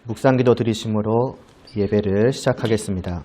묵상기도 드리심으로 예배를 시작하겠습니다.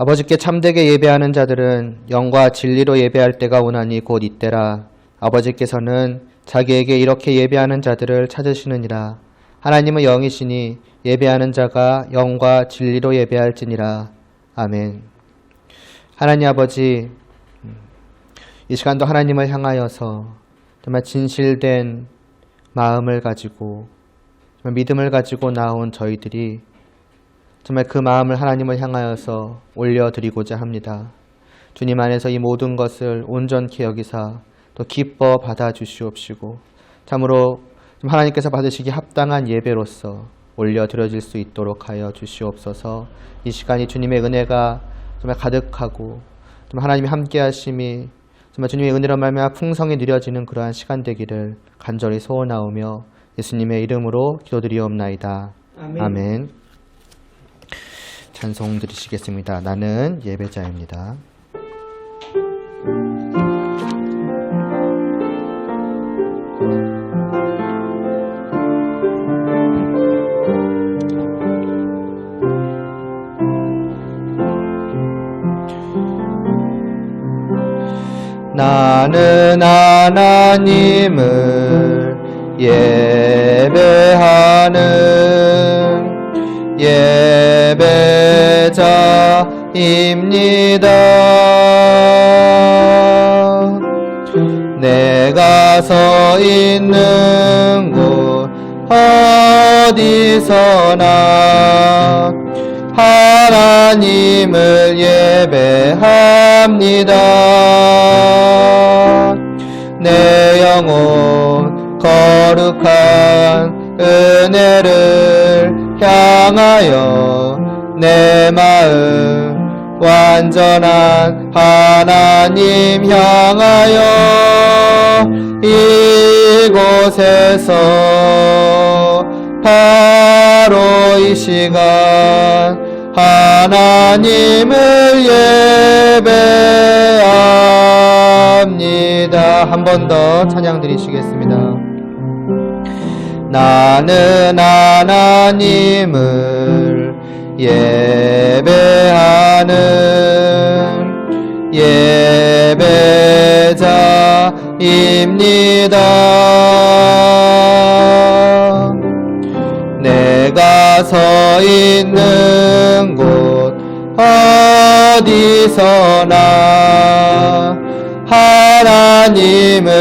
아버지께 참되게 예배하는 자들은 영과 진리로 예배할 때가 오나니 곧 이때라. 아버지께서는 자기에게 이렇게 예배하는 자들을 찾으시느니라. 하나님은 영이시니 예배하는 자가 영과 진리로 예배할지니라. 아멘. 하나님 아버지, 이 시간도 하나님을 향하여서 정말 진실된 마음을 가지고 정말 믿음을 가지고 나온 저희들이 정말 그 마음을 하나님을 향하여서 올려드리고자 합니다. 주님 안에서 이 모든 것을 온전히 여기사 또 기뻐 받아주시옵시고 참으로 하나님께서 받으시기 합당한 예배로서 올려드려질 수 있도록 하여 주시옵소서. 이 시간이 주님의 은혜가 정말 가득하고 정말 하나님이 함께 하심이 정말 주님의 은혜로 말미암아 풍성히 누려지는 그러한 시간 되기를 간절히 소원하오며 예수님의 이름으로 기도드리옵나이다. 아멘. 아멘. 찬송 드리시겠습니다. 나는 예배자입니다. 나는 하나님을 예배하는 예배자입니다. 내가 서 있는 곳 어디서나 하나님을 예배합니다. 내 영혼 거룩한 은혜를 향하여 내 마음 완전한 하나님 향하여 이곳에서 바로 이 시간 하나님을 예배합니다. 한 번 더 찬양 드리시겠습니다. 나는 하나님을 예배하는 예배자입니다. 내가 서 있는 곳 어디서나 하나님을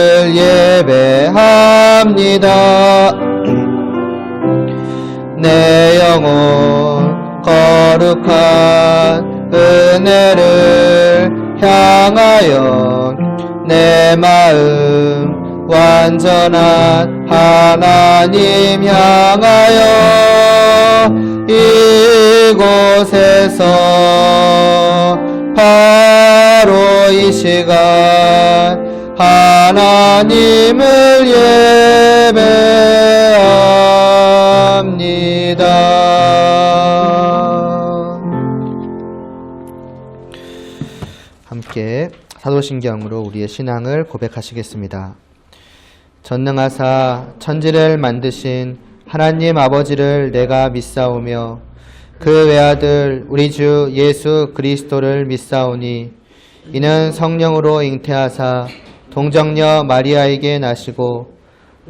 예배합니다. 내 영혼 거룩한 은혜를 향하여 내 마음 완전한 하나님 향하여 이곳에서 바로 이 시간 하나님을 예배합니다. 함께 사도신경으로 우리의 신앙을 고백하시겠습니다. 전능하사 천지를 만드신 하나님 아버지를 내가 믿사오며 그 외아들 우리 주 예수 그리스도를 믿사오니 이는 성령으로 잉태하사 동정녀 마리아에게 나시고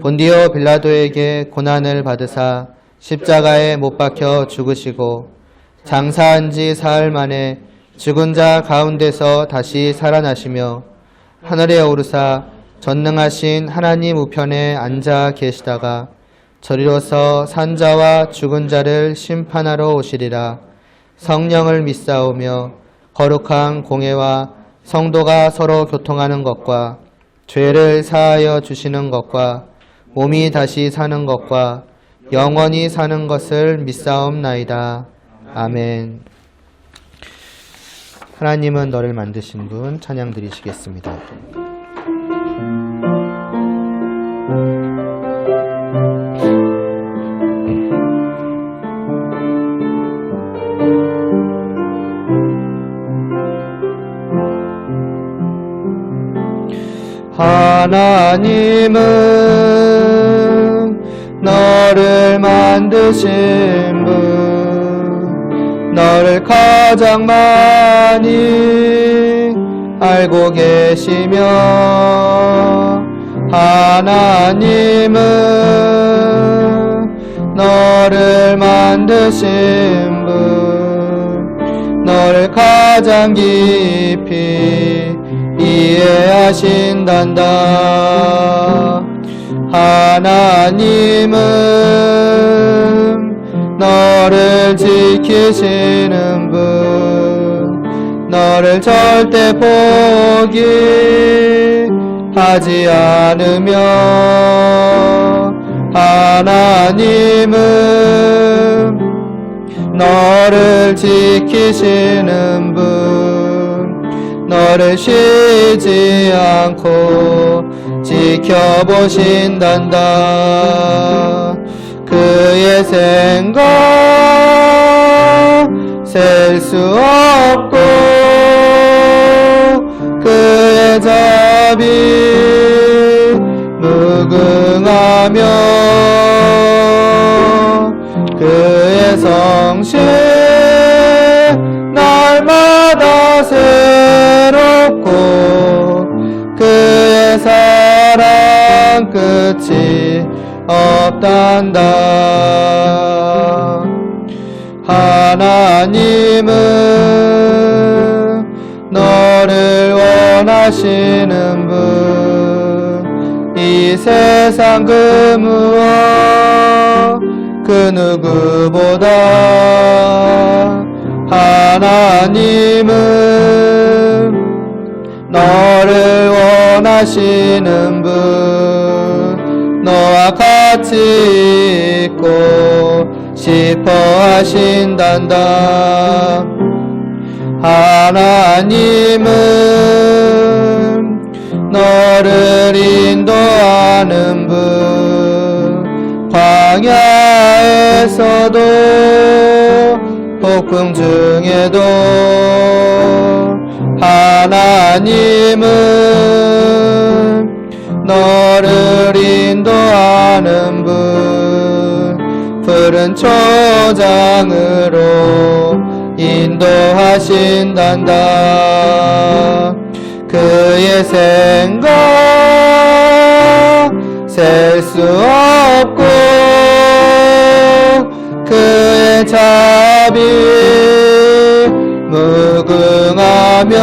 본디오 빌라도에게 고난을 받으사 십자가에 못 박혀 죽으시고 장사한 지 사흘 만에 죽은 자 가운데서 다시 살아나시며 하늘에 오르사 전능하신 하나님 우편에 앉아 계시다가 저리로서 산자와 죽은 자를 심판하러 오시리라. 성령을 믿사오며 거룩한 공회와 성도가 서로 교통하는 것과 죄를 사하여 주시는 것과 몸이 다시 사는 것과 영원히 사는 것을 믿사옵나이다. 아멘. 하나님은 너를 만드신 분 찬양 드리시겠습니다. 하나님은 너를 만드신 분, 너를 가장 많이 알고 계시며, 하나님은 너를 만드신 분, 너를 가장 깊이 이해하신단다. 하나님은 너를 지키시는 분, 너를 절대 포기하지 않으며, 하나님은 너를 지키시는 분, 너를 쉬지 않고 지켜보신단다. 그의 생각 셀 수 없고 그의 자비 무궁하며 그의 성실 날마다 새롭고 그의 사랑 끝이 없단다. 하나님은 너를 원하시는 분, 이 세상 그 무엇 그 누구보다 하나님은 너를 원하시는 분, 너와 같이 있고 싶어 하신단다. 하나님은 너를 인도하는 분, 광야에서도 폭풍 중에도 하나님은 너를 인도하는 분, 푸른 초장으로 인도하신단다. 그의 생각 셀 수 없고 그의 자비 무궁하며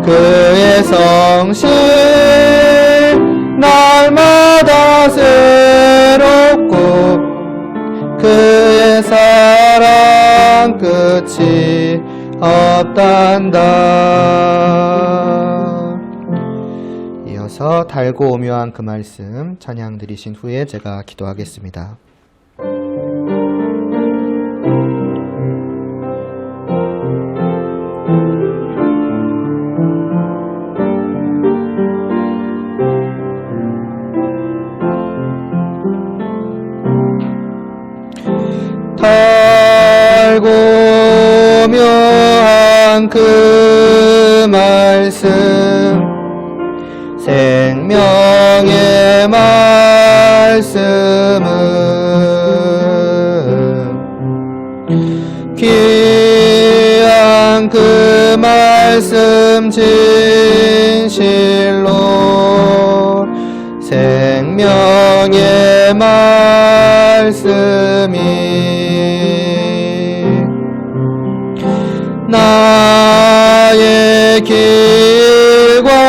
그의 성실 날마다 새롭고 그의 사랑 끝이 없단다. 이어서 달고 오묘한 그 말씀 찬양 드리신 후에 제가 기도하겠습니다. 달고 오묘한 그 말씀 생명의 말씀은 귀한 그 말씀 진실로 생명의 말씀이 나의 길과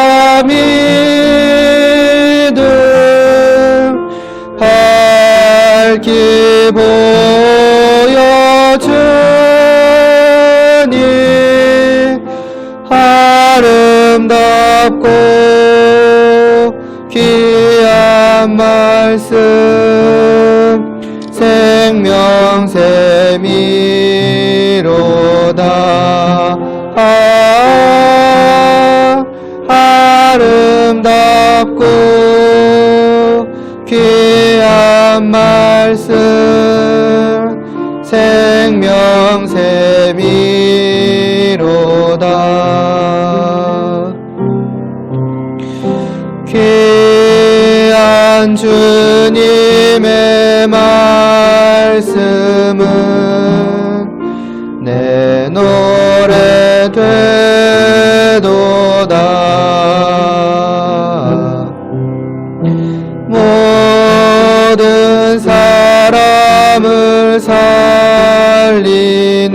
아름답고 귀한 말씀 생명샘이로다. 아름답고 귀한 말씀 생명샘이로다. 귀한 주님의 말씀은 내 노래 되도다. 모든 사람을 살리는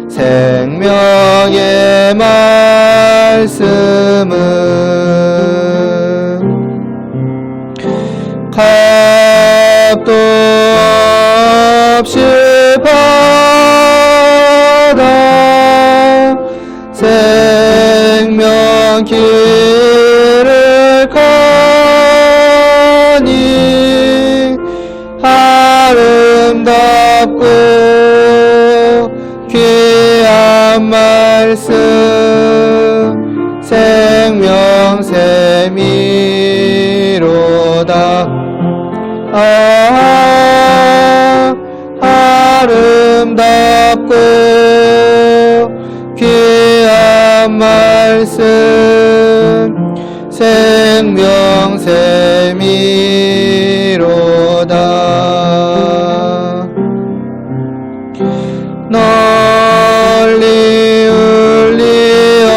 생명의 말씀은 값도 없이 받아 생명 길을 가니 아름답고 귀한 말씀 생명샘이로다. 아름답고 귀한 말씀 생명샘이로다. 널리 울리어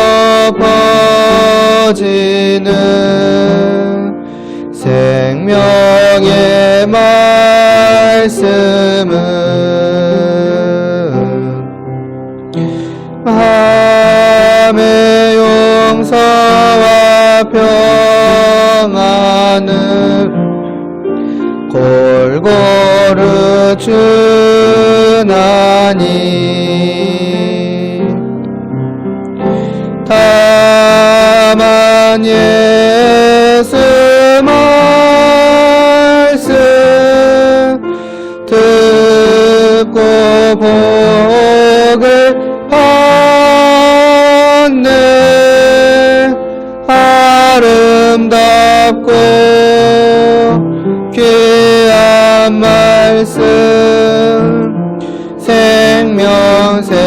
퍼지는 생명의 말씀은 마음의 용서와 평안을 골고루 주나니 다만 예수 말씀 듣고 복을 받네. 아름답고 귀한 말씀 생명샘이로다.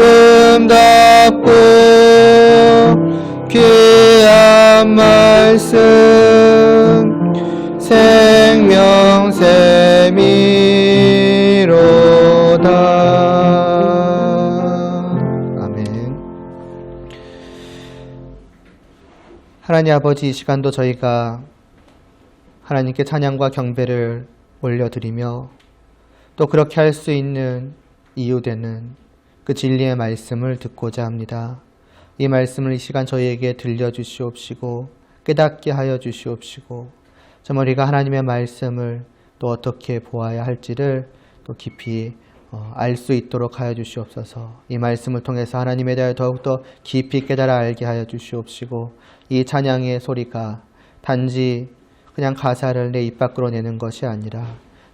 아름답고 귀한 말씀 생명샘이로다. 아멘. 하나님 아버지, 이 시간도 저희가 하나님께 찬양과 경배를 올려드리며 또 그렇게 할 수 있는 이유 되는 그 진리의 말씀을 듣고자 합니다. 이 말씀을 이 시간 저희에게 들려주시옵시고 깨닫게 하여 주시옵시고 정말 우리가 하나님의 말씀을 또 어떻게 보아야 할지를 또 깊이 알 수 있도록 하여 주시옵소서. 이 말씀을 통해서 하나님에 대하여 더욱더 깊이 깨달아 알게 하여 주시옵시고 이 찬양의 소리가 단지 그냥 가사를 내 입 밖으로 내는 것이 아니라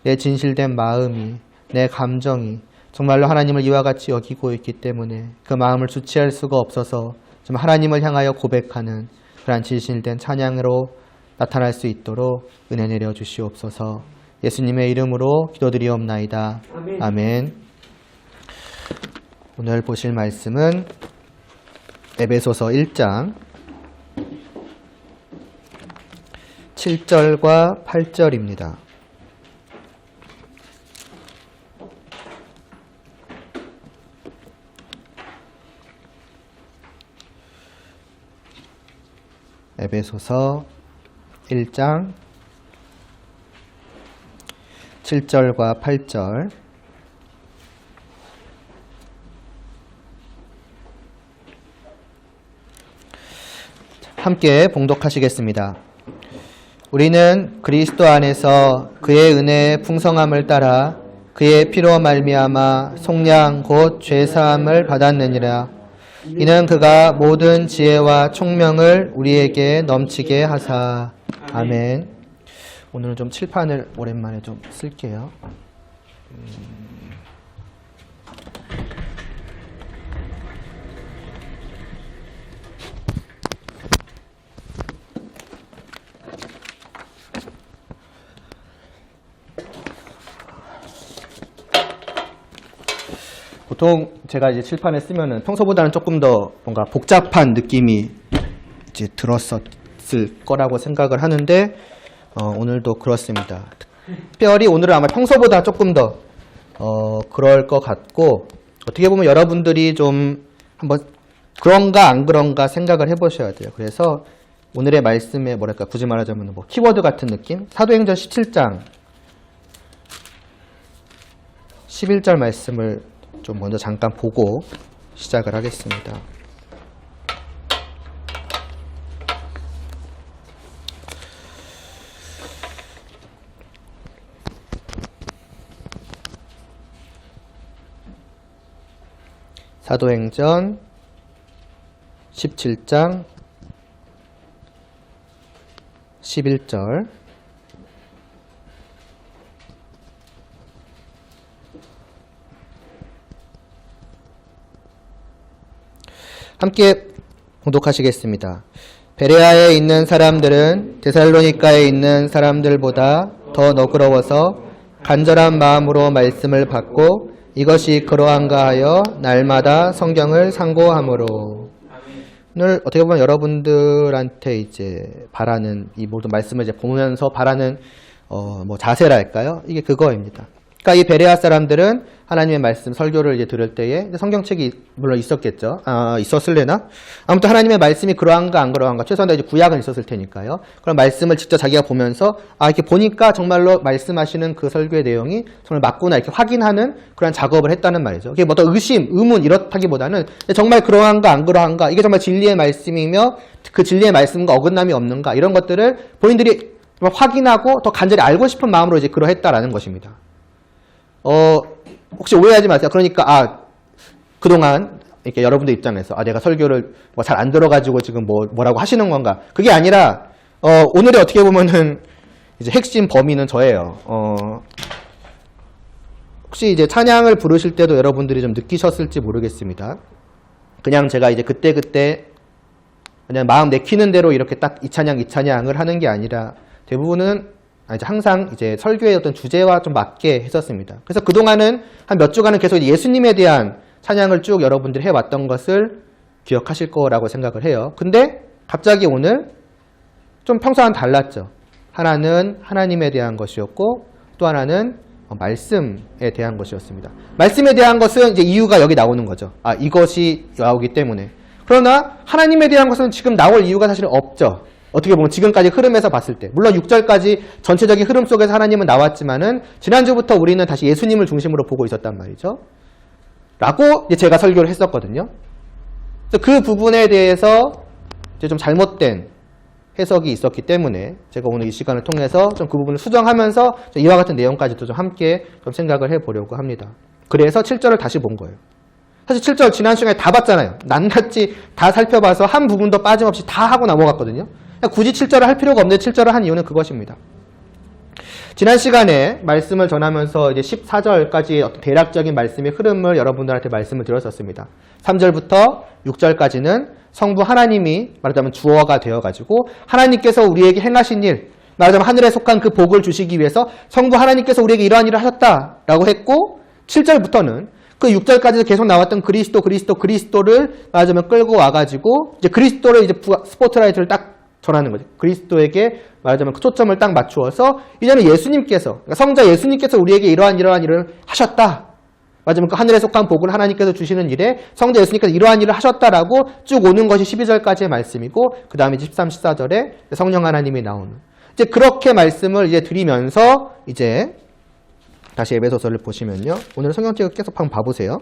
내 진실된 마음이, 내 감정이 정말로 하나님을 이와 같이 여기고 있기 때문에 그 마음을 주체할 수가 없어서 좀 하나님을 향하여 고백하는 그러한 진실된 찬양으로 나타날 수 있도록 은혜 내려 주시옵소서. 예수님의 이름으로 기도드리옵나이다. 아멘. 아멘. 오늘 보실 말씀은 에베소서 1장 7절과 8절입니다. 에베소서 1장 7절과 8절 함께 봉독하시겠습니다. 우리는 그리스도 안에서 그의 은혜의 풍성함을 따라 그의 피로 말미암아 속량 곧 죄사함을 받았느니라. 이는 그가 모든 지혜와 총명을 우리에게 넘치게 하사. 아멘. 오늘은 좀 칠판을 오랜만에 좀 쓸게요. 보통 제가 이제 칠판에 쓰면은 평소보다는 조금 더 뭔가 복잡한 느낌이 이제 들었을 거라고 생각을 하는데 오늘도 그렇습니다. 특별히 오늘은 아마 평소보다 조금 더 그럴 것 같고, 어떻게 보면 여러분들이 좀 한번 그런가 안 그런가 생각을 해보셔야 돼요. 그래서 오늘의 말씀에 뭐랄까 굳이 말하자면 뭐 키워드 같은 느낌? 사도행전 17장 11절 말씀을 좀 먼저 잠깐 보고 시작을 하겠습니다. 사도행전 17장 11절 함께 봉독하시겠습니다. 베레아에 있는 사람들은 데살로니가에 있는 사람들보다 더 너그러워서 간절한 마음으로 말씀을 받고 이것이 그러한가 하여 날마다 성경을 상고함으로. 오늘 어떻게 보면 여러분들한테 이제 바라는 이 모든 말씀을 이제 보면서 바라는 뭐 자세랄까요? 이게 그거입니다. 그러니까 이 베레아 사람들은 하나님의 말씀 설교를 이제 들을 때에 성경책이 물론 있었겠죠. 있었을래나? 아무튼 하나님의 말씀이 그러한가 안 그러한가, 최소한 이제 구약은 있었을 테니까요. 그런 말씀을 직접 자기가 보면서 이렇게 보니까 정말로 말씀하시는 그 설교의 내용이 정말 맞구나 이렇게 확인하는 그런 작업을 했다는 말이죠. 이게 뭐 어떤 의심, 의문 이렇다기보다는 정말 그러한가 안 그러한가, 이게 정말 진리의 말씀이며 그 진리의 말씀과 어긋남이 없는가, 이런 것들을 본인들이 확인하고 더 간절히 알고 싶은 마음으로 이제 그러했다라는 것입니다. 혹시 오해하지 마세요. 그러니까 그동안 이렇게 여러분들 입장에서 내가 설교를 뭐 잘 안 들어가지고 지금 뭐라고 하시는 건가? 그게 아니라 오늘의 어떻게 보면은 이제 핵심 범위는 저예요. 혹시 이제 찬양을 부르실 때도 여러분들이 좀 느끼셨을지 모르겠습니다. 그냥 제가 이제 그때 그냥 마음 내키는 대로 이렇게 딱 이 찬양을 하는 게 아니라 대부분은 이제 항상 이제 설교의 어떤 주제와 좀 맞게 했었습니다. 그래서 그동안은 한 몇 주간은 계속 예수님에 대한 찬양을 쭉 여러분들이 해왔던 것을 기억하실 거라고 생각을 해요. 근데 갑자기 오늘 좀 평소와는 달랐죠. 하나는 하나님에 대한 것이었고 또 하나는 말씀에 대한 것이었습니다. 말씀에 대한 것은 이제 이유가 여기 나오는 거죠. 이것이 나오기 때문에. 그러나 하나님에 대한 것은 지금 나올 이유가 사실 없죠. 어떻게 보면 지금까지 흐름에서 봤을 때, 물론 6절까지 전체적인 흐름 속에서 하나님은 나왔지만은 지난주부터 우리는 다시 예수님을 중심으로 보고 있었단 말이죠. 라고 이제 제가 설교를 했었거든요. 그래서 그 부분에 대해서 이제 좀 잘못된 해석이 있었기 때문에 제가 오늘 이 시간을 통해서 좀 그 부분을 수정하면서 이와 같은 내용까지도 좀 함께 좀 생각을 해보려고 합니다. 그래서 7절을 다시 본 거예요. 사실 7절 지난 시간에 다 봤잖아요. 낱낱이 다 살펴봐서 한 부분도 빠짐없이 다 하고 넘어갔거든요. 굳이 7절을 할 필요가 없는데 7절을 한 이유는 그것입니다. 지난 시간에 말씀을 전하면서 이제 14절까지 어떤 대략적인 말씀의 흐름을 여러분들한테 말씀을 드렸었습니다. 3절부터 6절까지는 성부 하나님이 말하자면 주어가 되어가지고 하나님께서 우리에게 행하신 일, 말하자면 하늘에 속한 그 복을 주시기 위해서 성부 하나님께서 우리에게 이러한 일을 하셨다라고 했고, 7절부터는 그 6절까지도 계속 나왔던 그리스도를 말하자면 끌고 와가지고 이제 그리스도를 이제 스포트라이트를 딱 전하는 거죠. 그리스도에게 말하자면 그 초점을 딱 맞추어서 이제는 예수님께서, 그러니까 성자 예수님께서 우리에게 이러한 일을 하셨다. 말하자면 그 하늘에 속한 복을 하나님께서 주시는 일에 성자 예수님께서 이러한 일을 하셨다라고 쭉 오는 것이 12절까지의 말씀이고, 그 다음에 13, 14절에 성령 하나님이 나오는. 이제 그렇게 말씀을 이제 드리면서 이제 다시 에베소서를 보시면요. 오늘 성경책을 계속 한번 봐보세요.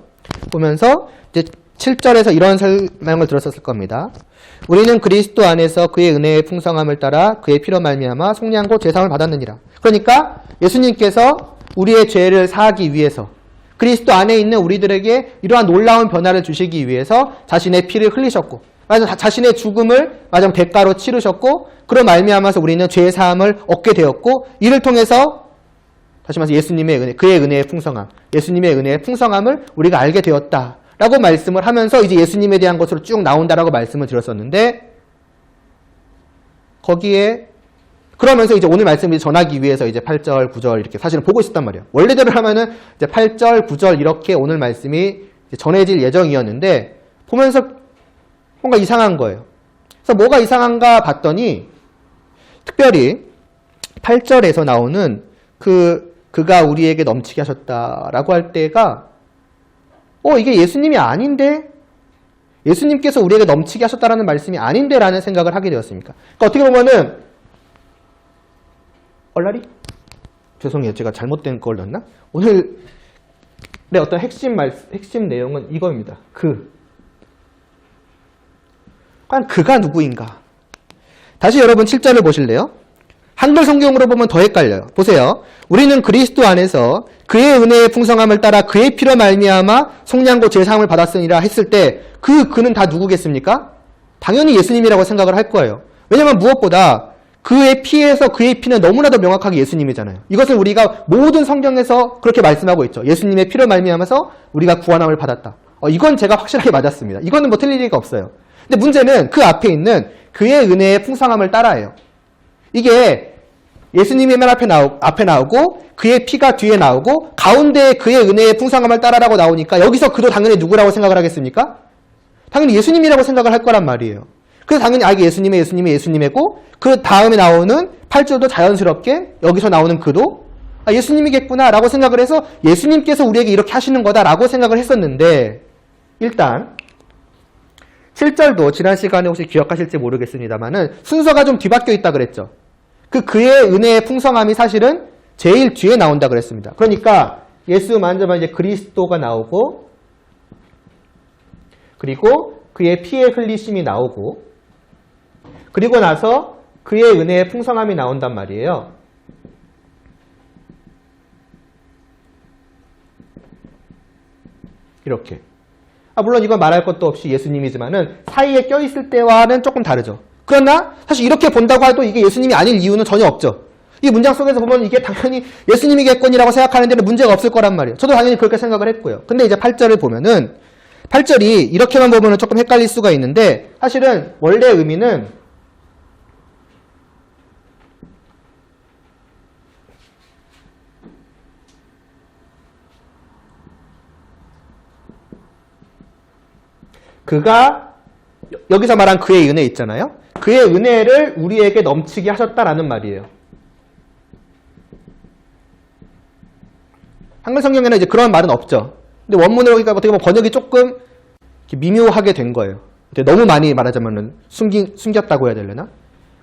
보면서 이제 7절에서 이런 설명을 들었었을 겁니다. 우리는 그리스도 안에서 그의 은혜의 풍성함을 따라 그의 피로 말미암아 속량고 죄사함을 받았느니라. 그러니까 예수님께서 우리의 죄를 사하기 위해서 그리스도 안에 있는 우리들에게 이러한 놀라운 변화를 주시기 위해서 자신의 피를 흘리셨고 자신의 죽음을 대가로 치르셨고 그로 말미암아서 우리는 죄의 사함을 얻게 되었고 이를 통해서 다시 말해서 예수님의 은혜, 그의 은혜의 풍성함, 예수님의 은혜의 풍성함을 우리가 알게 되었다라고 말씀을 하면서 이제 예수님에 대한 것으로 쭉 나온다라고 말씀을 드렸었는데 거기에 그러면서 이제 오늘 말씀을 전하기 위해서 이제 8절, 9절 이렇게 사실은 보고 있었단 말이에요. 원래대로 하면은 이제 8절, 9절 이렇게 오늘 말씀이 전해질 예정이었는데 보면서 뭔가 이상한 거예요. 그래서 뭐가 이상한가 봤더니 특별히 8절에서 나오는 그가 우리에게 넘치게 하셨다라고 할 때가 이게 예수님이 아닌데? 예수님께서 우리에게 넘치게 하셨다라는 말씀이 아닌데? 라는 생각을 하게 되었습니까? 그러니까 어떻게 보면은 얼라리? 죄송해요. 제가 잘못된 걸 넣었나? 오늘의 어떤 핵심 내용은 이겁니다. 과연 그가 누구인가? 다시 여러분 7절을 보실래요? 한글 성경으로 보면 더 헷갈려요. 보세요. 우리는 그리스도 안에서 그의 은혜의 풍성함을 따라 그의 피로 말미암아 속량고 죄사함을 받았으니라 했을 때 그는 다 누구겠습니까? 당연히 예수님이라고 생각을 할 거예요. 왜냐하면 무엇보다 그의 피에서 그의 피는 너무나도 명확하게 예수님이잖아요. 이것을 우리가 모든 성경에서 그렇게 말씀하고 있죠. 예수님의 피로 말미암아서 우리가 구원함을 받았다. 이건 제가 확실하게 맞았습니다. 이거는 뭐 틀릴 리가 없어요. 근데 문제는 그 앞에 있는 그의 은혜의 풍성함을 따라예요. 이게 예수님이 맨 앞에 나오고 그의 피가 뒤에 나오고 가운데 그의 은혜의 풍성함을 따라라고 나오니까 여기서 그도 당연히 누구라고 생각을 하겠습니까? 당연히 예수님이라고 생각을 할 거란 말이에요. 그래서 당연히 이게 예수님이고 그 다음에 나오는 8절도 자연스럽게 여기서 나오는 그도 예수님이겠구나 라고 생각을 해서 예수님께서 우리에게 이렇게 하시는 거다라고 생각을 했었는데 일단 7절도 지난 시간에 혹시 기억하실지 모르겠습니다만은 순서가 좀 뒤바뀌어 있다 그랬죠. 그의 은혜의 풍성함이 사실은 제일 뒤에 나온다 그랬습니다. 그러니까 예수 만져봐 이제 그리스도가 나오고 그리고 그의 피의 흘리심이 나오고 그리고 나서 그의 은혜의 풍성함이 나온단 말이에요. 이렇게. 물론 이건 말할 것도 없이 예수님이지만은 사이에 껴있을 때와는 조금 다르죠. 그러나 사실 이렇게 본다고 해도 이게 예수님이 아닐 이유는 전혀 없죠. 이 문장 속에서 보면 이게 당연히 예수님이겠거니라고 생각하는 데는 문제가 없을 거란 말이에요. 저도 당연히 그렇게 생각을 했고요. 근데 이제 8절을 보면은 8절이 이렇게만 보면은 조금 헷갈릴 수가 있는데 사실은 원래 의미는 그가 여기서 말한 그의 은혜 있잖아요. 그의 은혜를 우리에게 넘치게 하셨다라는 말이에요. 한글 성경에는 이제 그런 말은 없죠. 근데 원문으로 보니까 어떻게 보면 번역이 조금 미묘하게 된 거예요. 너무 많이 말하자면 숨겼다고 해야 되려나?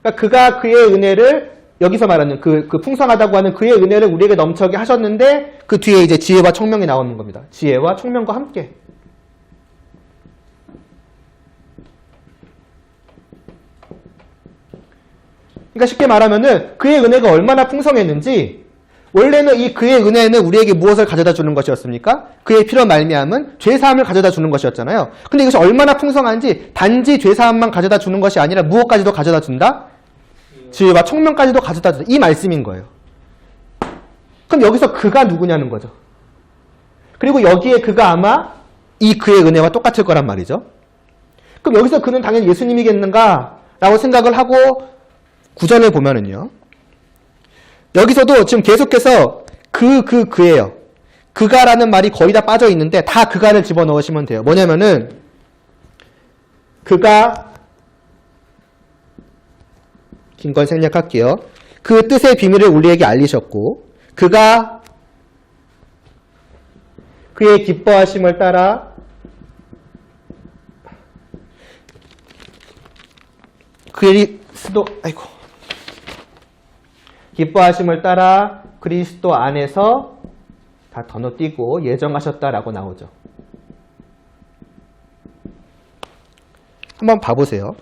그러니까 그가 그의 은혜를 여기서 말하는 그 풍성하다고 하는 그의 은혜를 우리에게 넘쳐게 하셨는데 그 뒤에 이제 지혜와 총명이 나오는 겁니다. 지혜와 총명과 함께. 그러니까 쉽게 말하면은 그의 은혜가 얼마나 풍성했는지 원래는 이 그의 은혜는 우리에게 무엇을 가져다 주는 것이었습니까? 그의 피로 말미암은 죄사함을 가져다 주는 것이었잖아요. 근데 이것이 얼마나 풍성한지 단지 죄사함만 가져다 주는 것이 아니라 무엇까지도 가져다 준다? 지혜와 총명까지도 가져다 준다. 이 말씀인 거예요. 그럼 여기서 그가 누구냐는 거죠. 그리고 여기에 그가 아마 이 그의 은혜와 똑같을 거란 말이죠. 그럼 여기서 그는 당연히 예수님이겠는가? 라고 생각을 하고 9절을 보면은요. 여기서도 지금 계속해서 그예요. 그가라는 말이 거의 다 빠져 있는데 다 그가를 집어넣으시면 돼요. 뭐냐면은 그가 긴 건 생략할게요. 그 뜻의 비밀을 우리에게 알리셨고 그가 그의 기뻐하심을 따라 기뻐하심을 따라 그리스도 안에서 다 건너뛰고 예정하셨다라고 나오죠. 한번 봐보세요.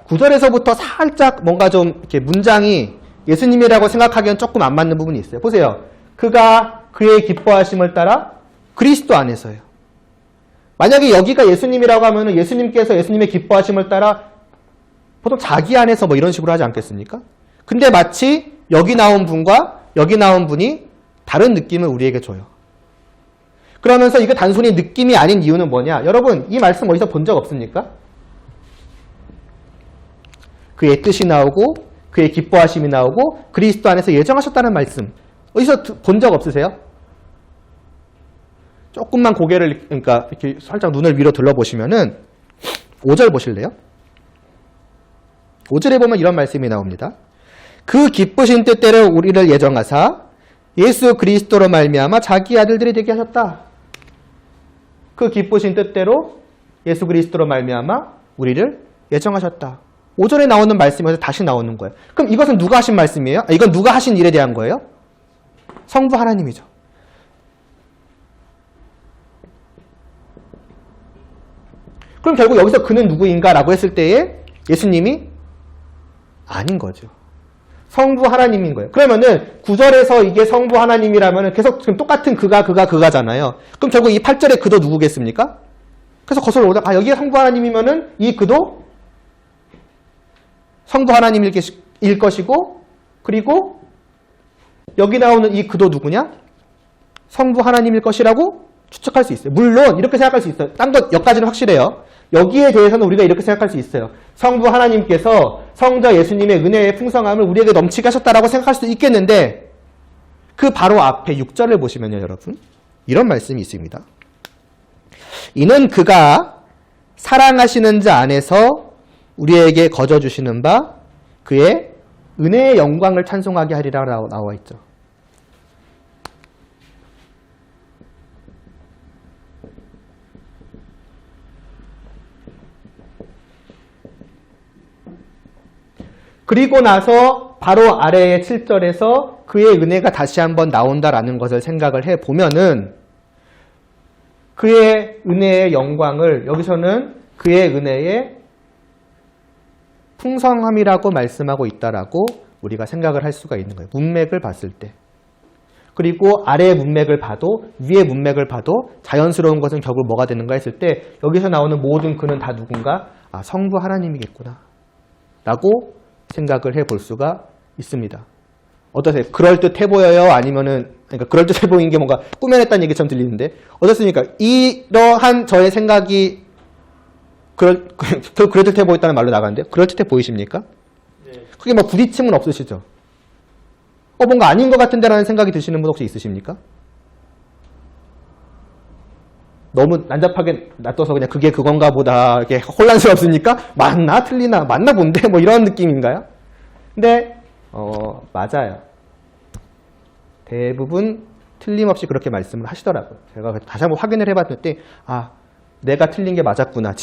9절에서부터 살짝 뭔가 좀 이렇게 문장이 예수님이라고 생각하기엔 조금 안 맞는 부분이 있어요. 보세요. 그가 그의 기뻐하심을 따라 그리스도 안에서요. 만약에 여기가 예수님이라고 하면 예수님께서 예수님의 기뻐하심을 따라 보통 자기 안에서 뭐 이런 식으로 하지 않겠습니까? 근데 마치 여기 나온 분과 여기 나온 분이 다른 느낌을 우리에게 줘요. 그러면서 이거 단순히 느낌이 아닌 이유는 뭐냐? 여러분, 이 말씀 어디서 본 적 없습니까? 그의 뜻이 나오고 그의 기뻐하심이 나오고 그리스도 안에서 예정하셨다는 말씀 어디서 본 적 없으세요? 조금만 고개를 그러니까 이렇게 살짝 눈을 위로 들러보시면은 5절 보실래요? 5절에 보면 이런 말씀이 나옵니다. 그 기쁘신 뜻대로 우리를 예정하사 예수 그리스도로 말미암아 자기 아들들이 되게 하셨다. 그 기쁘신 뜻대로 예수 그리스도로 말미암아 우리를 예정하셨다. 5절에 나오는 말씀에서 다시 나오는 거예요. 그럼 이것은 누가 하신 말씀이에요? 이건 누가 하신 일에 대한 거예요? 성부 하나님이죠. 그럼 결국 여기서 그는 누구인가? 라고 했을 때에 예수님이 아닌 거죠. 성부 하나님인 거예요. 그러면은 9절에서 이게 성부 하나님이라면은 계속 지금 똑같은 그가잖아요. 그럼 결국 이 8절에 그도 누구겠습니까? 그래서 거슬러 오다가 여기가 성부 하나님이면은 이 그도 성부 하나님일 것이고 그리고 여기 나오는 이 그도 누구냐? 성부 하나님일 것이라고 추측할 수 있어요. 물론 이렇게 생각할 수 있어요. 딴 것 여기까지는 확실해요. 여기에 대해서는 우리가 이렇게 생각할 수 있어요. 성부 하나님께서 성자 예수님의 은혜의 풍성함을 우리에게 넘치게 하셨다라고 생각할 수도 있겠는데 그 바로 앞에 6절을 보시면요, 여러분. 이런 말씀이 있습니다. 이는 그가 사랑하시는 자 안에서 우리에게 거저주시는 바 그의 은혜의 영광을 찬송하게 하리라 나와 있죠. 그리고 나서 바로 아래의 7절에서 그의 은혜가 다시 한번 나온다라는 것을 생각을 해보면은 그의 은혜의 영광을 여기서는 그의 은혜의 풍성함이라고 말씀하고 있다라고 우리가 생각을 할 수가 있는 거예요. 문맥을 봤을 때. 그리고 아래의 문맥을 봐도 위의 문맥을 봐도 자연스러운 것은 결국 뭐가 되는가 했을 때 여기서 나오는 모든 그는 다 누군가? 아, 성부 하나님이겠구나 라고 생각을 해볼 수가 있습니다. 어떠세요? 그럴듯해 보여요? 아니면은 그러니까 그럴듯해 보이는 게 뭔가 꾸며냈다는 얘기처럼 들리는데 어떻습니까? 이러한 저의 생각이 그럴듯해 보였다는 말로 나가는데 그럴듯해 보이십니까? 네. 그게 뭐 부딪힘은 없으시죠? 뭔가 아닌 것 같은데라는 생각이 드시는 분 혹시 있으십니까? 너무 난잡하게 놔둬서 그냥 그게 그건가 보다 이렇게 혼란스럽습니까? 맞나? 틀리나? 맞나 본데? 뭐 이런 느낌인가요? 근데 맞아요. 대부분 틀림없이 그렇게 말씀을 하시더라고요. 제가 다시 한번 확인을 해봤는데 아, 내가 틀린 게 맞았구나.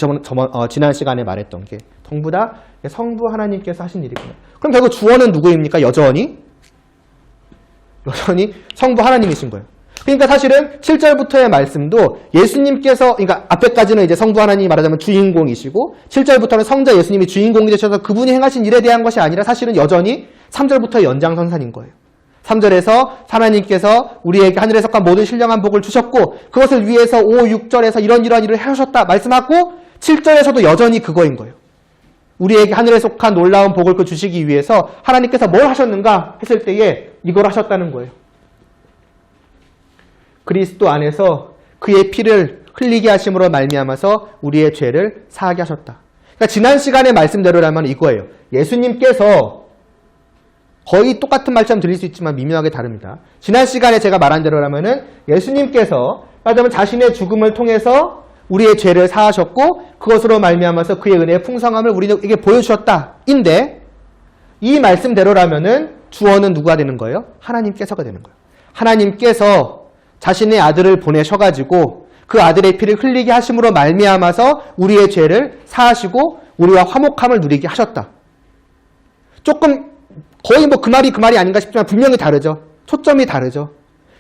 지난 시간에 말했던 게 전부 다 성부 하나님께서 하신 일이구나. 그럼 결국 주어는 누구입니까? 여전히 성부 하나님이신 거예요. 그러니까 사실은 7절부터의 말씀도 예수님께서, 그러니까 앞에까지는 이제 성부 하나님이 말하자면 주인공이시고 7절부터는 성자 예수님이 주인공이 되셔서 그분이 행하신 일에 대한 것이 아니라 사실은 여전히 3절부터 연장선상인 거예요. 3절에서 하나님께서 우리에게 하늘에 속한 모든 신령한 복을 주셨고 그것을 위해서 5, 6절에서 이러한 일을 해주셨다 말씀하고 7절에서도 여전히 그거인 거예요. 우리에게 하늘에 속한 놀라운 복을 그 주시기 위해서 하나님께서 뭘 하셨는가 했을 때에 이걸 하셨다는 거예요. 그리스도 안에서 그의 피를 흘리게 하심으로 말미암아서 우리의 죄를 사하게 하셨다. 그러니까 지난 시간의 말씀대로라면 이거예요. 예수님께서 거의 똑같은 말처럼 들릴 수 있지만 미묘하게 다릅니다. 지난 시간에 제가 말한 대로라면은 예수님께서 말하자면 자신의 죽음을 통해서 우리의 죄를 사하셨고 그것으로 말미암아서 그의 은혜의 풍성함을 우리에게 보여주셨다. 인데 이 말씀대로라면은 주어는 누가 되는 거예요? 하나님께서가 되는 거예요. 하나님께서 자신의 아들을 보내셔가지고 그 아들의 피를 흘리게 하심으로 말미암아서 우리의 죄를 사하시고 우리와 화목함을 누리게 하셨다. 조금 거의 뭐 그 말이 아닌가 싶지만 분명히 다르죠. 초점이 다르죠.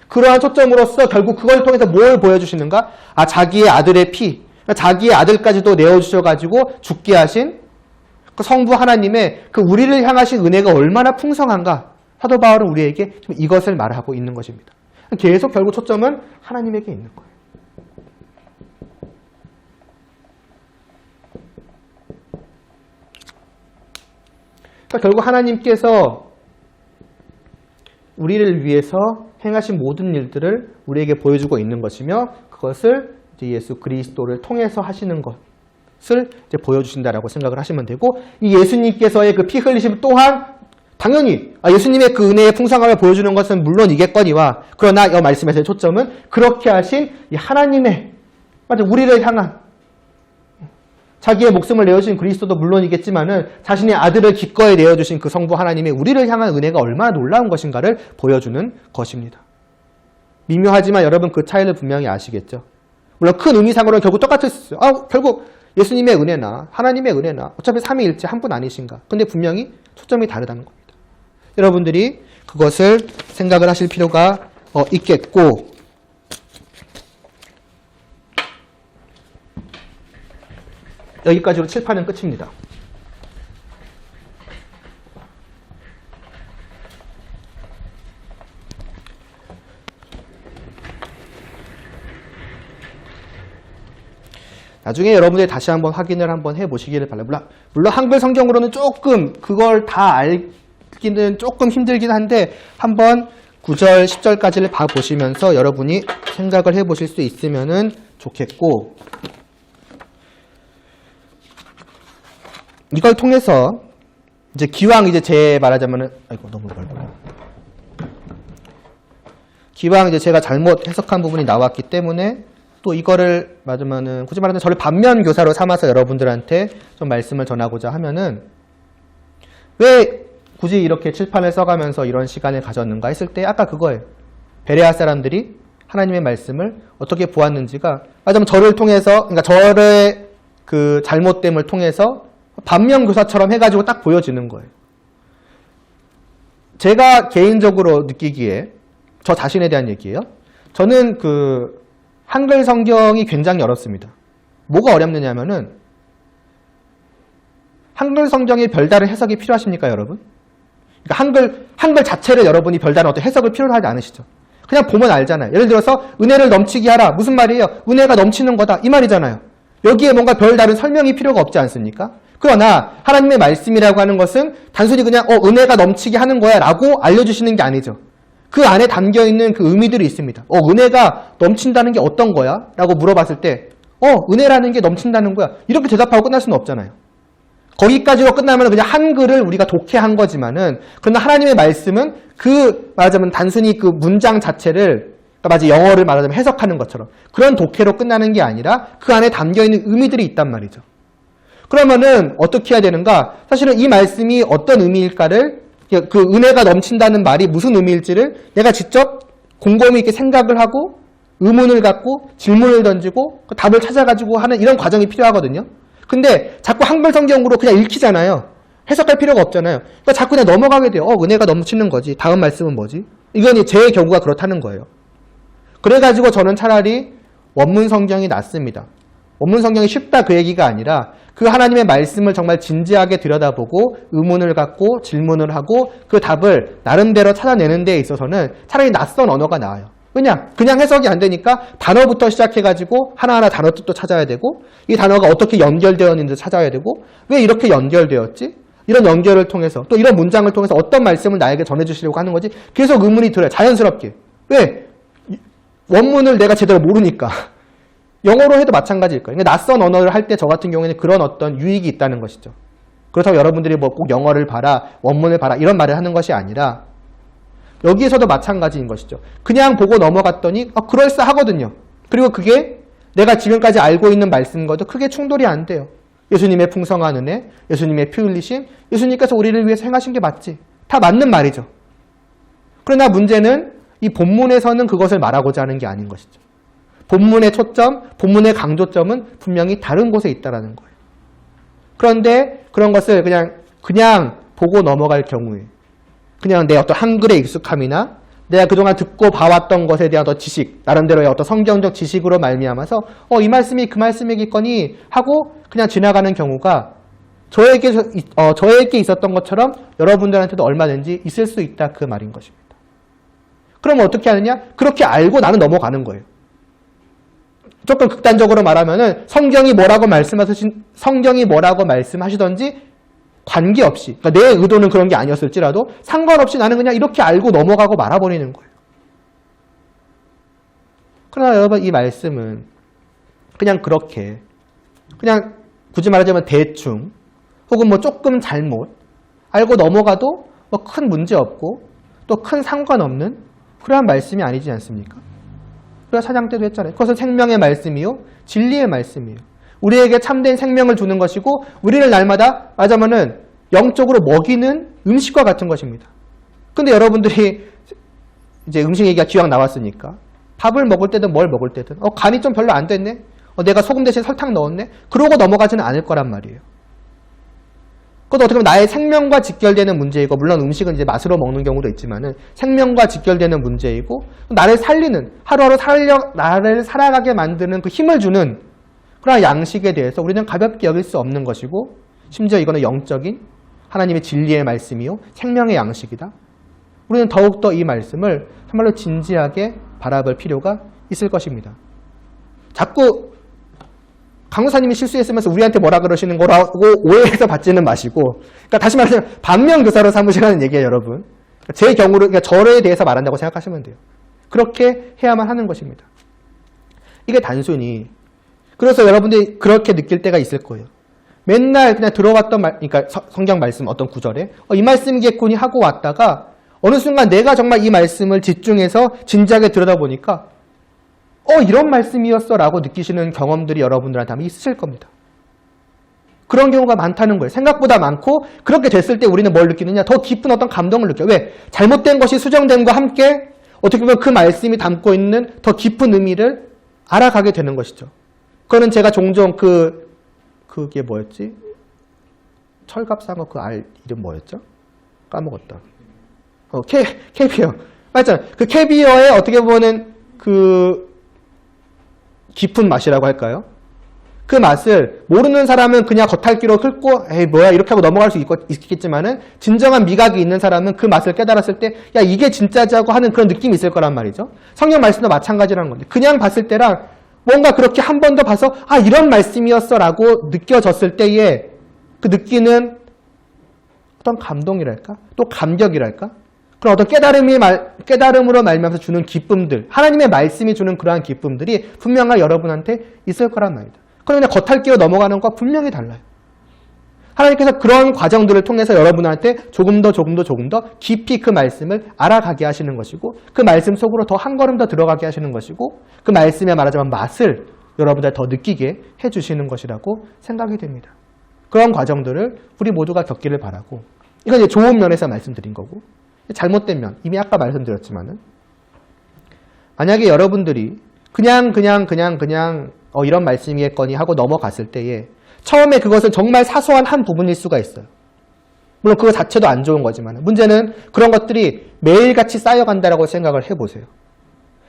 그러한 초점으로서 결국 그걸 통해서 뭘 보여주시는가? 아, 자기의 아들의 피, 그러니까 자기의 아들까지도 내어주셔가지고 죽게 하신 그 성부 하나님의 그 우리를 향하신 은혜가 얼마나 풍성한가, 사도 바울은 우리에게 이것을 말하고 있는 것입니다. 계속 결국 초점은 하나님에게 있는 거예요. 그러니까 결국 하나님께서 우리를 위해서 행하신 모든 일들을 우리에게 보여주고 있는 것이며, 그것을 이제 예수 그리스도를 통해서 하시는 것을 이제 보여주신다라고 생각을 하시면 되고, 이 예수님께서의 그 피 흘리심 또한 당연히 예수님의 그 은혜의 풍성함을 보여주는 것은 물론이겠거니와, 그러나 이 말씀에서의 초점은 그렇게 하신 이 하나님의, 맞아, 우리를 향한, 자기의 목숨을 내어주신 그리스도도 물론이겠지만은 자신의 아들을 기꺼이 내어주신 그 성부 하나님의 우리를 향한 은혜가 얼마나 놀라운 것인가를 보여주는 것입니다. 미묘하지만 여러분 그 차이를 분명히 아시겠죠. 물론 큰 의미상으로는 결국 똑같을 수 있어요. 결국 예수님의 은혜나 하나님의 은혜나 어차피 삼위일체 한 분 아니신가. 근데 분명히 초점이 다르다는 겁니다. 여러분들이 그것을 생각을 하실 필요가 있겠고, 여기까지로 칠판은 끝입니다. 나중에 여러분들이 다시 한번 확인을 한번 해보시기를 바랍니다. 물론 한글 성경으로는 조금 그걸 다 알기는 조금 힘들긴 한데, 한번 9절, 10절까지를 봐보시면서 여러분이 생각을 해보실 수 있으면 좋겠고, 이걸 통해서 이제 기왕 이제 제 말하자면은, 아이고 너무 넓어요. 기왕 이제 제가 잘못 해석한 부분이 나왔기 때문에 또 이거를 맞으면은, 굳이 말하면 저를 반면 교사로 삼아서 여러분들한테 좀 말씀을 전하고자 하면은, 왜 굳이 이렇게 칠판을 써가면서 이런 시간을 가졌는가 했을 때 아까 그거예요. 베레아 사람들이 하나님의 말씀을 어떻게 보았는지가, 맞으면 저를 통해서, 그러니까 저의 그 잘못됨을 통해서 반면 교사처럼 해가지고 딱 보여지는 거예요. 제가 개인적으로 느끼기에, 저 자신에 대한 얘기예요. 저는 그 한글 성경이 굉장히 어렵습니다. 뭐가 어렵느냐면은, 한글 성경에 별다른 해석이 필요하십니까, 여러분? 그러니까 한글 자체를 여러분이 별다른 어떤 해석을 필요로 하지 않으시죠. 그냥 보면 알잖아요. 예를 들어서 은혜를 넘치게 하라. 무슨 말이에요? 은혜가 넘치는 거다. 이 말이잖아요. 여기에 뭔가 별다른 설명이 필요가 없지 않습니까? 그러나 하나님의 말씀이라고 하는 것은 단순히 그냥 은혜가 넘치게 하는 거야 라고 알려주시는 게 아니죠. 그 안에 담겨있는 그 의미들이 있습니다. 은혜가 넘친다는 게 어떤 거야? 라고 물어봤을 때 은혜라는 게 넘친다는 거야. 이렇게 대답하고 끝날 수는 없잖아요. 거기까지로 끝나면 그냥 한글을 우리가 독해한 거지만은, 그러나 하나님의 말씀은 말하자면 단순히 그 문장 자체를, 그러니까 마치 영어를 말하자면 해석하는 것처럼 그런 독해로 끝나는 게 아니라 그 안에 담겨있는 의미들이 있단 말이죠. 그러면은 어떻게 해야 되는가? 사실은 이 말씀이 어떤 의미일까를, 그 은혜가 넘친다는 말이 무슨 의미일지를 내가 직접 곰곰이 이렇게 생각을 하고 의문을 갖고 질문을 던지고 그 답을 찾아가지고 하는 이런 과정이 필요하거든요. 근데 자꾸 한글 성경으로 그냥 읽히잖아요. 해석할 필요가 없잖아요. 그러니까 자꾸 그냥 넘어가게 돼요. 은혜가 넘치는 거지. 다음 말씀은 뭐지? 이건 제 경우가 그렇다는 거예요. 그래가지고 저는 차라리 원문 성경이 낫습니다. 원문 성경이 쉽다 그 얘기가 아니라 그 하나님의 말씀을 정말 진지하게 들여다보고 의문을 갖고 질문을 하고 그 답을 나름대로 찾아내는 데 있어서는 차라리 낯선 언어가 나아요. 그냥 해석이 안 되니까 단어부터 시작해가지고 하나하나 단어 뜻도 찾아야 되고, 이 단어가 어떻게 연결되어 있는지 찾아야 되고, 왜 이렇게 연결되었지? 이런 연결을 통해서, 또 이런 문장을 통해서 어떤 말씀을 나에게 전해주시려고 하는 거지? 계속 의문이 들어요. 자연스럽게. 왜? 원문을 내가 제대로 모르니까. 영어로 해도 마찬가지일 거예요. 그러니까 낯선 언어를 할 때 저 같은 경우에는 그런 어떤 유익이 있다는 것이죠. 그렇다고 여러분들이 뭐 꼭 영어를 봐라, 원문을 봐라 이런 말을 하는 것이 아니라, 여기에서도 마찬가지인 것이죠. 그냥 보고 넘어갔더니 그럴싸하거든요. 그리고 그게 내가 지금까지 알고 있는 말씀과도 크게 충돌이 안 돼요. 예수님의 풍성한 은혜, 예수님의 피 흘리심, 예수님께서 우리를 위해서 행하신 게 맞지. 다 맞는 말이죠. 그러나 문제는 이 본문에서는 그것을 말하고자 하는 게 아닌 것이죠. 본문의 초점, 본문의 강조점은 분명히 다른 곳에 있다는 거예요. 그런데 그런 것을 그냥 보고 넘어갈 경우에, 그냥 내 어떤 한글의 익숙함이나 내가 그동안 듣고 봐왔던 것에 대한 어떤 지식, 나름대로의 어떤 성경적 지식으로 말미암아서 이 말씀이 그 말씀이겠거니 하고 그냥 지나가는 경우가 저에게 있었던 것처럼 여러분들한테도 얼마든지 있을 수 있다 그 말인 것입니다. 그러면 어떻게 하느냐? 그렇게 알고 나는 넘어가는 거예요. 조금 극단적으로 말하면은 성경이 뭐라고 말씀하시던지 관계없이, 그러니까 내 의도는 그런 게 아니었을지라도 상관없이 나는 그냥 이렇게 알고 넘어가고 말아버리는 거예요. 그러나 여러분, 이 말씀은 그냥 그렇게, 그냥 굳이 말하자면 대충, 혹은 뭐 조금 잘못, 알고 넘어가도 뭐 큰 문제 없고 또 큰 상관없는 그러한 말씀이 아니지 않습니까? 그래서 4장 때도 했잖아요. 그것은 생명의 말씀이요, 진리의 말씀이에요. 우리에게 참된 생명을 주는 것이고 우리를 날마다 말하자면은 영적으로 먹이는 음식과 같은 것입니다. 근데 여러분들이 이제 음식 얘기가 기왕 나왔으니까 밥을 먹을 때든 뭘 먹을 때든 간이 좀 별로 안 됐네? 내가 소금 대신 설탕 넣었네? 그러고 넘어가지는 않을 거란 말이에요. 그것도 어떻게 보면 나의 생명과 직결되는 문제이고, 물론 음식은 이제 맛으로 먹는 경우도 있지만은 생명과 직결되는 문제이고, 나를 살리는, 하루하루 나를 살아가게 만드는 그 힘을 주는 그런 양식에 대해서 우리는 가볍게 여길 수 없는 것이고, 심지어 이거는 영적인 하나님의 진리의 말씀이요, 생명의 양식이다. 우리는 더욱더 이 말씀을 정말로 진지하게 바라볼 필요가 있을 것입니다. 자꾸 강도사님이 실수했으면서 우리한테 뭐라 그러시는 거라고 오해해서 받지는 마시고, 그러니까 다시 말하면 반면교사로 삼으시라는 얘기예요, 여러분. 제 경우로, 그러니까 저에 대해서 말한다고 생각하시면 돼요. 그렇게 해야만 하는 것입니다. 이게 단순히, 그래서 여러분들이 그렇게 느낄 때가 있을 거예요. 맨날 그냥 들어왔던 그러니까 성경 말씀 어떤 구절에 이 말씀이겠거니 하고 왔다가 어느 순간 내가 정말 이 말씀을 집중해서 진지하게 들여다보니까 이런 말씀이었어 라고 느끼시는 경험들이 여러분들한테 아마 있으실 겁니다. 그런 경우가 많다는 거예요. 생각보다 많고, 그렇게 됐을 때 우리는 뭘 느끼느냐? 더 깊은 어떤 감동을 느껴요. 왜? 잘못된 것이 수정됨과 함께 어떻게 보면 그 말씀이 담고 있는 더 깊은 의미를 알아가게 되는 것이죠. 그거는 제가 종종 그게 뭐였지? 철갑상어 그 알 이름 뭐였죠? 까먹었다. 캐비어. 맞잖아요. 그 캐비어의 어떻게 보면은 깊은 맛이라고 할까요? 그 맛을 모르는 사람은 그냥 겉핥기로 긁고 에이 뭐야 이렇게 하고 넘어갈 수 있겠지만은 진정한 미각이 있는 사람은 그 맛을 깨달았을 때 야 이게 진짜지 하고 하는 그런 느낌이 있을 거란 말이죠. 성경 말씀도 마찬가지라는 건데 그냥 봤을 때랑 뭔가 그렇게 한 번 더 봐서 이런 말씀이었어 라고 느껴졌을 때에 그 느끼는 어떤 감동이랄까? 또 감격이랄까? 그런 어떤 깨달음으로 말미암아서 주는 기쁨들, 하나님의 말씀이 주는 그러한 기쁨들이 분명히 여러분한테 있을 거란 말이다. 그러나 겉핥기로 넘어가는 것과 분명히 달라요. 하나님께서 그런 과정들을 통해서 여러분한테 조금 더 깊이 그 말씀을 알아가게 하시는 것이고, 그 말씀 속으로 더 한 걸음 더 들어가게 하시는 것이고, 그 말씀에 말하자면 맛을 여러분들 더 느끼게 해주시는 것이라고 생각이 됩니다. 그런 과정들을 우리 모두가 겪기를 바라고, 이건 이제 좋은 면에서 말씀드린 거고, 잘못된 면, 이미 아까 말씀드렸지만은, 만약에 여러분들이 그냥 이런 말씀이겠거니 하고 넘어갔을 때에 처음에 그것은 정말 사소한 한 부분일 수가 있어요. 물론 그거 자체도 안 좋은 거지만 문제는 그런 것들이 매일같이 쌓여간다라고 생각을 해보세요.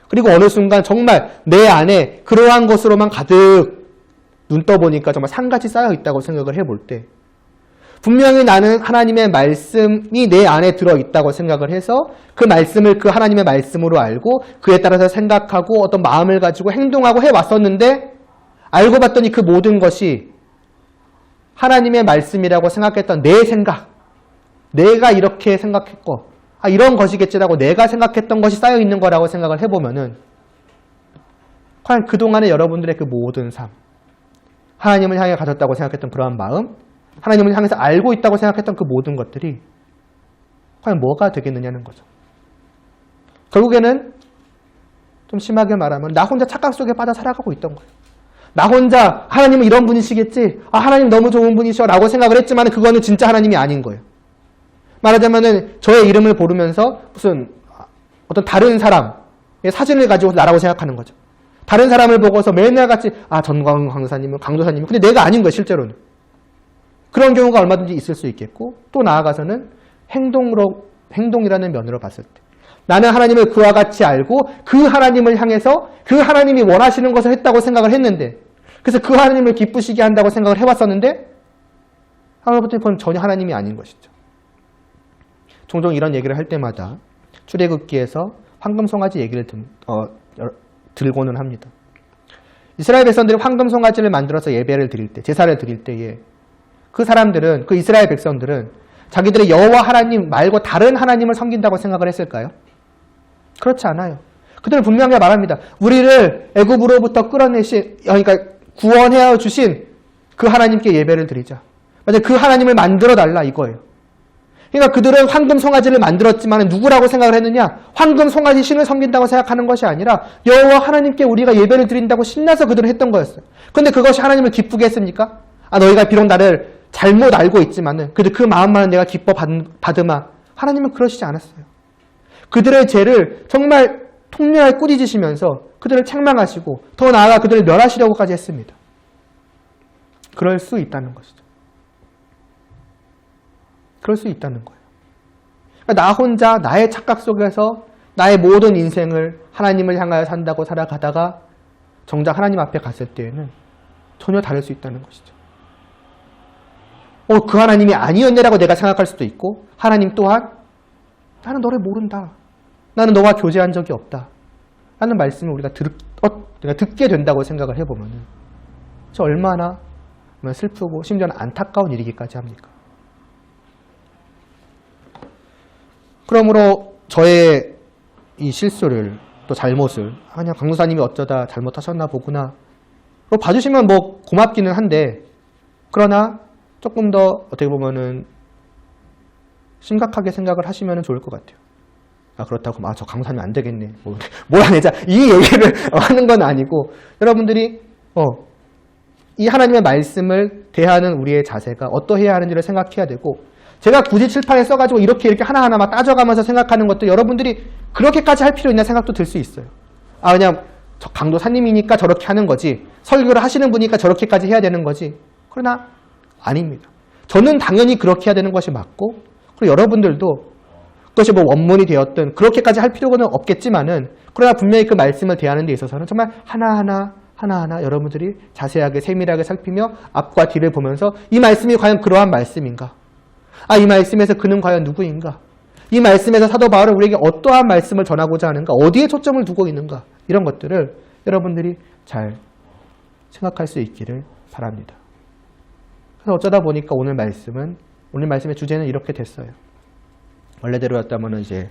그리고 어느 순간 정말 내 안에 그러한 것으로만 가득 눈 떠보니까 정말 산같이 쌓여있다고 생각을 해볼 때 분명히 나는 하나님의 말씀이 내 안에 들어있다고 생각을 해서 그 말씀을 그 하나님의 말씀으로 알고 그에 따라서 생각하고 어떤 마음을 가지고 행동하고 해왔었는데 알고 봤더니 그 모든 것이 하나님의 말씀이라고 생각했던 내 생각, 내가 이렇게 생각했고 이런 것이겠지라고 내가 생각했던 것이 쌓여있는 거라고 생각을 해보면은 과연 그동안에 여러분들의 그 모든 삶, 하나님을 향해 가졌다고 생각했던 그러한 마음, 하나님을 향해서 알고 있다고 생각했던 그 모든 것들이 과연 뭐가 되겠느냐는 거죠. 결국에는 좀 심하게 말하면 나 혼자 착각 속에 빠져 살아가고 있던 거예요. 나 혼자 하나님은 이런 분이시겠지, 하나님 너무 좋은 분이셔 라고 생각을 했지만 그거는 진짜 하나님이 아닌 거예요. 말하자면은 저의 이름을 부르면서 무슨 어떤 다른 사람의 사진을 가지고 나라고 생각하는 거죠. 다른 사람을 보고서 맨날 같이 전광 강도사님은 근데 내가 아닌 거예요, 실제로는. 그런 경우가 얼마든지 있을 수 있겠고, 또 나아가서는 행동이라는 면으로 봤을 때 나는 하나님을 그와 같이 알고 그 하나님을 향해서 그 하나님이 원하시는 것을 했다고 생각을 했는데, 그래서 그 하나님을 기쁘시게 한다고 생각을 해왔었는데 하나님 그건 전혀 하나님이 아닌 것이죠. 종종 이런 얘기를 할 때마다 출애굽기에서 황금송아지 얘기를 들고는 합니다. 이스라엘 백성들이 황금송아지를 만들어서 예배를 드릴 때, 제사를 드릴 때에 그 사람들은, 그 이스라엘 백성들은 자기들의 여호와 하나님 말고 다른 하나님을 섬긴다고 생각을 했을까요? 그렇지 않아요. 그들은 분명히 말합니다. 우리를 애굽으로부터 끌어내신, 그러니까 구원해 주신 그 하나님께 예배를 드리자. 맞아요. 그 하나님을 만들어 달라 이거예요. 그러니까 그들은 황금 송아지를 만들었지만 누구라고 생각을 했느냐? 황금 송아지 신을 섬긴다고 생각하는 것이 아니라 여호와 하나님께 우리가 예배를 드린다고 신나서 그들은 했던 거였어요. 그런데 그것이 하나님을 기쁘게 했습니까? 너희가 비록 나를 잘못 알고 있지만은 그래도 그 마음만은 내가 기뻐 받으마. 하나님은 그러시지 않았어요. 그들의 죄를 정말 통렬하게 꾸짖으시면서 그들을 책망하시고 더 나아가 그들을 멸하시려고까지 했습니다. 그럴 수 있다는 것이죠. 그럴 수 있다는 거예요. 그러니까 나 혼자 나의 착각 속에서 나의 모든 인생을 하나님을 향하여 산다고 살아가다가 정작 하나님 앞에 갔을 때에는 전혀 다를 수 있다는 것이죠. 그 하나님이 아니었네라고 내가 생각할 수도 있고, 하나님 또한 나는 너를 모른다. 나는 너와 교제한 적이 없다. 라는 말씀을 우리가 듣게 된다고 생각을 해보면 저 얼마나 슬프고 심지어는 안타까운 일이기까지 합니까? 그러므로 저의 이 실수를 또 잘못을 그냥 강도사님이 어쩌다 잘못하셨나 보구나 봐주시면 뭐 고맙기는 한데, 그러나 조금 더 어떻게 보면은 심각하게 생각을 하시면 좋을 것 같아요. 그렇다고 저 강도사님 안 되겠네 몰아내자 이 얘기를 하는 건 아니고, 여러분들이 이 하나님의 말씀을 대하는 우리의 자세가 어떠해야 하는지를 생각해야 되고, 제가 굳이 칠판에 써가지고 이렇게 하나하나 막 따져가면서 생각하는 것도 여러분들이 그렇게까지 할 필요 있나 생각도 들 수 있어요. 그냥 강도사님이니까 저렇게 하는 거지, 설교를 하시는 분이니까 저렇게까지 해야 되는 거지. 그러나 아닙니다. 저는 당연히 그렇게 해야 되는 것이 맞고, 그리고 여러분들도 그것이 뭐 원문이 되었든 그렇게까지 할 필요는 없겠지만은, 그러나 분명히 그 말씀을 대하는 데 있어서는 정말 하나하나 여러분들이 자세하게 세밀하게 살피며 앞과 뒤를 보면서 이 말씀이 과연 그러한 말씀인가? 이 말씀에서 그는 과연 누구인가? 이 말씀에서 사도 바울은 우리에게 어떠한 말씀을 전하고자 하는가? 어디에 초점을 두고 있는가? 이런 것들을 여러분들이 잘 생각할 수 있기를 바랍니다. 그래서 어쩌다 보니까 오늘 말씀의 주제는 이렇게 됐어요. 원래대로였다면 이제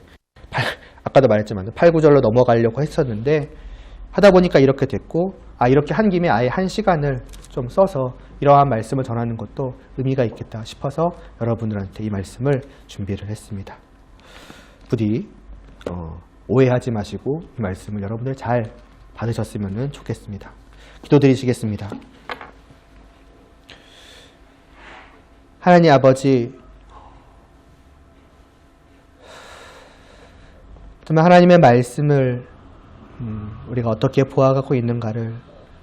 아까도 말했지만 8, 9절로 넘어가려고 했었는데 하다 보니까 이렇게 됐고, 이렇게 한 김에 아예 한 시간을 좀 써서 이러한 말씀을 전하는 것도 의미가 있겠다 싶어서 여러분들한테 이 말씀을 준비를 했습니다. 부디 오해하지 마시고 이 말씀을 여러분들 잘 받으셨으면 좋겠습니다. 기도드리시겠습니다. 하나님 아버지, 정말 하나님의 말씀을 우리가 어떻게 보아가고 있는가를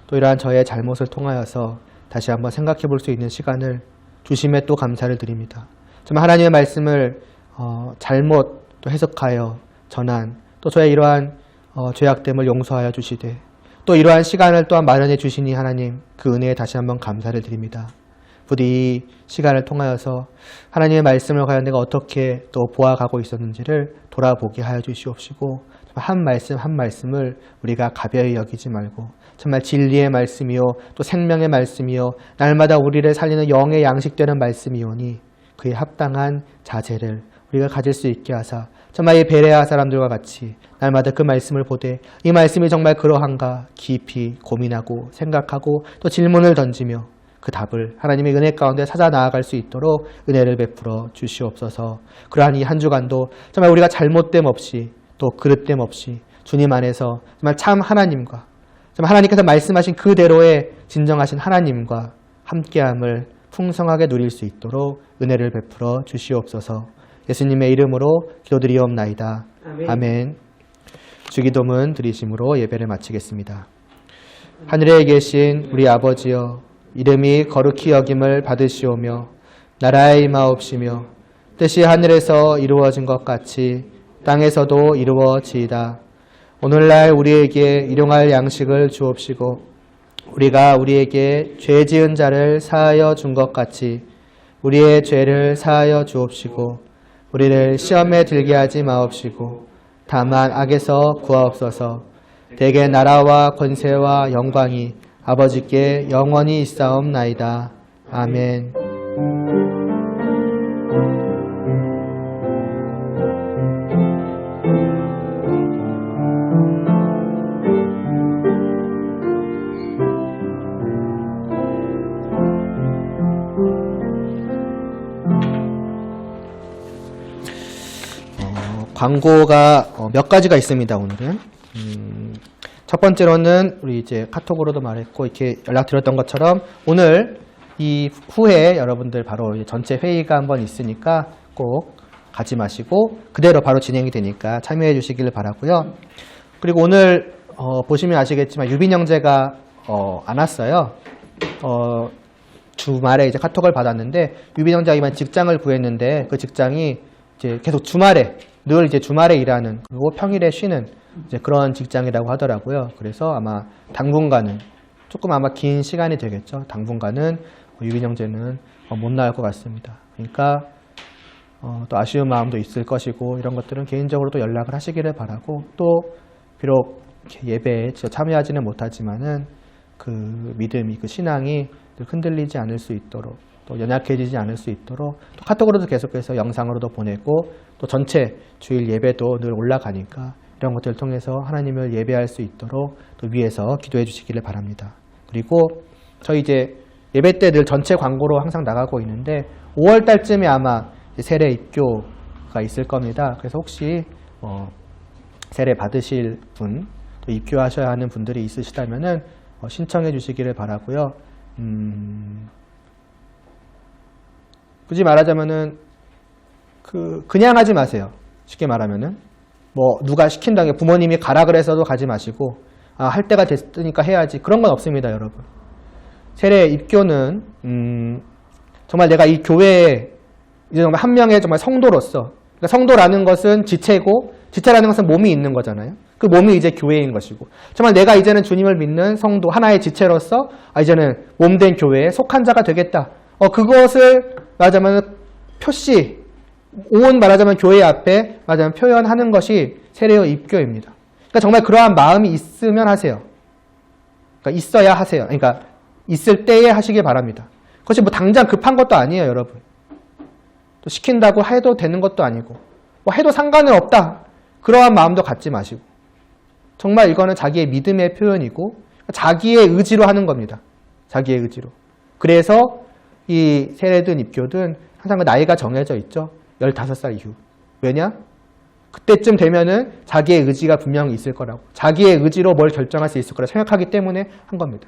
또 이러한 저의 잘못을 통하여서 다시 한번 생각해 볼 수 있는 시간을 주심에 또 감사를 드립니다. 정말 하나님의 말씀을 잘못 또 해석하여 전한 또 저의 이러한 죄악됨을 용서하여 주시되 또 이러한 시간을 또한 마련해 주시니 하나님 그 은혜에 다시 한번 감사를 드립니다. 부디 이 시간을 통하여서 하나님의 말씀을 과연 내가 어떻게 또 보아가고 있었는지를 돌아보게 하여 주시옵시고, 한 말씀 한 말씀을 우리가 가벼이 여기지 말고 정말 진리의 말씀이요 또 생명의 말씀이요 날마다 우리를 살리는 영의 양식되는 말씀이오니 그에 합당한 자세를 우리가 가질 수 있게 하사 정말 이 베레아 사람들과 같이 날마다 그 말씀을 보되 이 말씀이 정말 그러한가 깊이 고민하고 생각하고 또 질문을 던지며 그 답을 하나님의 은혜 가운데 찾아 나아갈 수 있도록 은혜를 베풀어 주시옵소서. 그러한 이 한 주간도 정말 우리가 잘못됨 없이 또 그릇됨 없이 주님 안에서 정말 참 하나님과 정말 하나님께서 말씀하신 그대로의 진정하신 하나님과 함께함을 풍성하게 누릴 수 있도록 은혜를 베풀어 주시옵소서. 예수님의 이름으로 기도드리옵나이다. 아멘. 주기도문 드리심으로 예배를 마치겠습니다. 하늘에 계신 우리 아버지여, 이름이 거룩히 여김을 받으시오며 나라의 임하옵시며 뜻이 하늘에서 이루어진 것 같이 땅에서도 이루어지이다. 오늘날 우리에게 일용할 양식을 주옵시고 우리가 우리에게 죄 지은 자를 사하여 준 것 같이 우리의 죄를 사하여 주옵시고 우리를 시험에 들게 하지 마옵시고 다만 악에서 구하옵소서. 대개 나라와 권세와 영광이 아버지께 영원히 있사옵나이다. 아멘. 광고가 몇 가지가 있습니다, 오늘은. 첫 번째로는 우리 이제 카톡으로도 말했고 이렇게 연락드렸던 것처럼 오늘 이 후에 여러분들 바로 전체 회의가 한번 있으니까 꼭 가지 마시고 그대로 바로 진행이 되니까 참여해 주시길 바라고요. 그리고 오늘 보시면 아시겠지만 유빈 형제가 안 왔어요. 주말에 이제 카톡을 받았는데 유빈 형제가 이만 직장을 구했는데 그 직장이 이제 계속 주말에 늘 이제 주말에 일하는 그리고 평일에 쉬는 이제 그런 직장이라고 하더라고요. 그래서 아마 당분간은 조금 아마 긴 시간이 되겠죠. 당분간은 유빈 형제는 못 나올 것 같습니다. 그러니까 또 아쉬운 마음도 있을 것이고 이런 것들은 개인적으로도 연락을 하시기를 바라고 또 비록 예배에 참여하지는 못하지만은 그 믿음이 그 신앙이 흔들리지 않을 수 있도록 또 연약해지지 않을 수 있도록 또 카톡으로도 계속해서 영상으로도 보내고 또 전체 주일 예배도 늘 올라가니까 이런 것들을 통해서 하나님을 예배할 수 있도록 또 위에서 기도해 주시기를 바랍니다. 그리고 저희 이제 예배 때 늘 전체 광고로 항상 나가고 있는데 5월 달쯤에 아마 세례 입교가 있을 겁니다. 그래서 혹시 세례 받으실 분, 또 입교하셔야 하는 분들이 있으시다면은 신청해 주시기를 바라고요. 굳이 말하자면은 그냥 하지 마세요. 쉽게 말하면은 뭐 누가 시킨다고 부모님이 가라 그래서도 가지 마시고 할 때가 됐으니까 해야지 그런 건 없습니다, 여러분. 세례 입교는 정말 내가 이 교회에 이제 정말 한 명의 정말 성도로서 그러니까 성도라는 것은 지체고 지체라는 것은 몸이 있는 거잖아요. 그 몸이 이제 교회인 것이고 정말 내가 이제는 주님을 믿는 성도 하나의 지체로서 이제는 몸된 교회에 속한 자가 되겠다. 그것을 말하자면 표시 온 말하자면 교회 앞에 말하자면 표현하는 것이 세례의 입교입니다. 그러니까 정말 그러한 마음이 있으면 하세요. 그러니까 있어야 하세요. 그러니까 있을 때에 하시길 바랍니다. 그것이 뭐 당장 급한 것도 아니에요, 여러분. 또 시킨다고 해도 되는 것도 아니고 뭐 해도 상관은 없다. 그러한 마음도 갖지 마시고 정말 이거는 자기의 믿음의 표현이고 자기의 의지로 하는 겁니다. 자기의 의지로. 그래서 이 세례든 입교든 항상 그 나이가 정해져 있죠. 15살 이후. 왜냐? 그때쯤 되면은 자기의 의지가 분명히 있을 거라고. 자기의 의지로 뭘 결정할 수 있을 거라 생각하기 때문에 한 겁니다.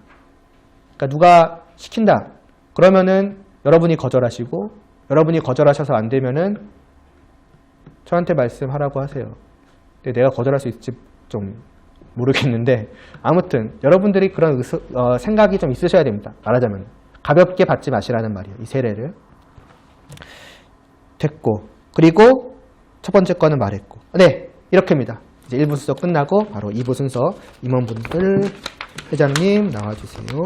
그러니까 누가 시킨다. 그러면은 여러분이 거절하시고 여러분이 거절하셔서 안 되면은 저한테 말씀하라고 하세요. 근데 내가 거절할 수 있을지 좀 모르겠는데 아무튼 여러분들이 그런 생각이 좀 있으셔야 됩니다. 말하자면 가볍게 받지 마시라는 말이에요. 이 세례를. 됐고 그리고 첫 번째 거는 말했고 네 이렇게입니다. 이제 1부 순서 끝나고 바로 2부 순서 임원분들 회장님 나와주세요.